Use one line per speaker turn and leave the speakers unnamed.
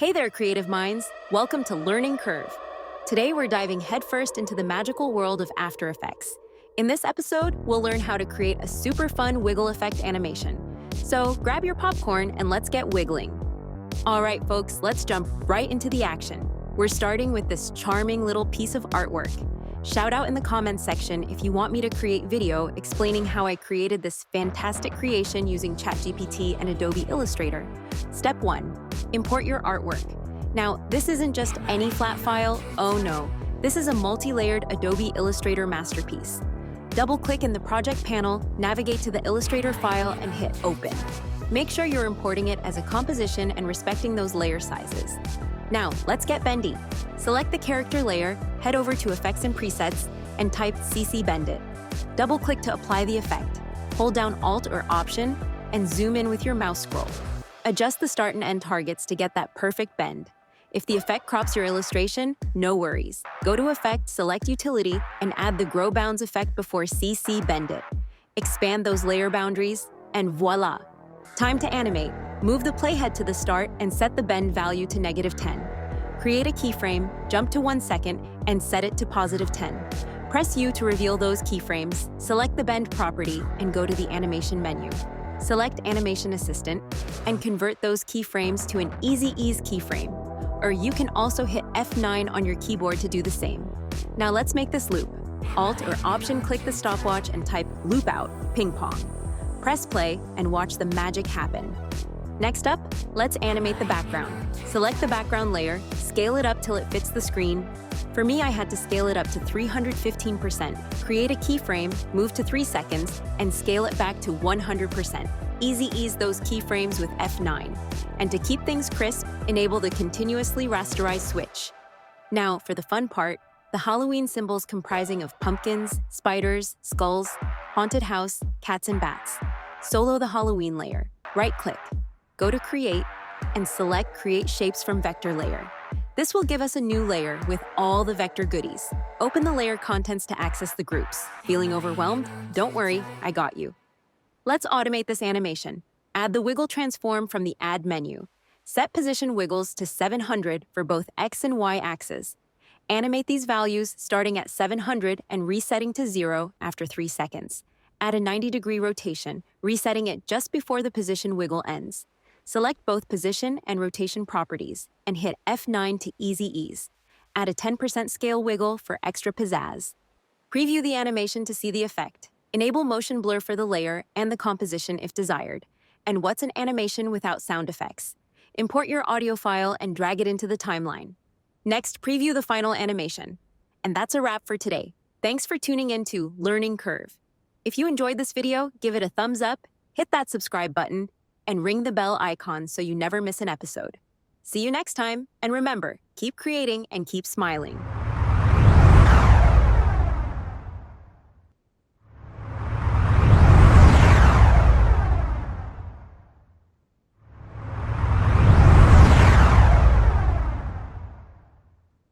Hey there, creative minds! Welcome to Learning Curve. Today we're diving headfirst into the magical world of After Effects. In this episode, we'll learn how to create a super fun wiggle effect animation. So grab your popcorn and let's get wiggling. All right, folks, let's jump right into the action. We're starting with this charming little piece of artwork. Shout out in the comments section if you want me to create video explaining how I created this fantastic creation using ChatGPT and Adobe Illustrator. Step 1. Import your artwork. Now, this isn't just any flat file, oh no. This is a multi-layered Adobe Illustrator masterpiece. Double-click in the project panel, navigate to the Illustrator file, and hit Open. Make sure you're importing it as a composition and respecting those layer sizes. Now, let's get bendy. Select the character layer, head over to Effects and Presets, and type CC Bend It. Double-click to apply the effect. Hold down Alt or Option, and zoom in with your mouse scroll. Adjust the start and end targets to get that perfect bend. If the effect crops your illustration, no worries. Go to Effect, select Utility, and add the Grow Bounds effect before CC Bend It. Expand those layer boundaries, and voila! Time to animate. Move the playhead to the start and set the bend value to -10. Create a keyframe, jump to 1 second, and set it to +10. Press U to reveal those keyframes, select the bend property, and go to the Animation menu. Select Animation Assistant, and convert those keyframes to an Easy Ease keyframe. Or you can also hit F9 on your keyboard to do the same. Now let's make this loop. Alt or Option click the stopwatch and type Loop Out, Ping Pong. Press play and watch the magic happen. Next up, let's animate the background. Select the background layer, scale it up till it fits the screen. For me, I had to scale it up to 315%. Create a keyframe, move to 3 seconds, and scale it back to 100%. Easy ease those keyframes with F9. And to keep things crisp, enable the continuously rasterize switch. Now, for the fun part, the Halloween symbols comprising of pumpkins, spiders, skulls, haunted house, cats and bats. Solo the Halloween layer. Right-click. Go to Create, and select Create Shapes from Vector Layer. This will give us a new layer with all the vector goodies. Open the layer contents to access the groups. Feeling overwhelmed? Don't worry, I got you. Let's automate this animation. Add the Wiggle Transform from the Add menu. Set position wiggles to 700 for both X and Y axes. Animate these values starting at 700 and resetting to 0 after 3 seconds. Add a 90-degree rotation, resetting it just before the position wiggle ends. Select both position and rotation properties and hit F9 to Easy Ease. Add a 10% scale wiggle for extra pizzazz. Preview the animation to see the effect. Enable motion blur for the layer and the composition if desired. And what's an animation without sound effects? Import your audio file and drag it into the timeline. Next, preview the final animation. And that's a wrap for today. Thanks for tuning in to Learning Curve. If you enjoyed this video, give it a thumbs up, hit that subscribe button, and ring the bell icon so you never miss an episode. See you next time, and remember, keep creating and keep smiling.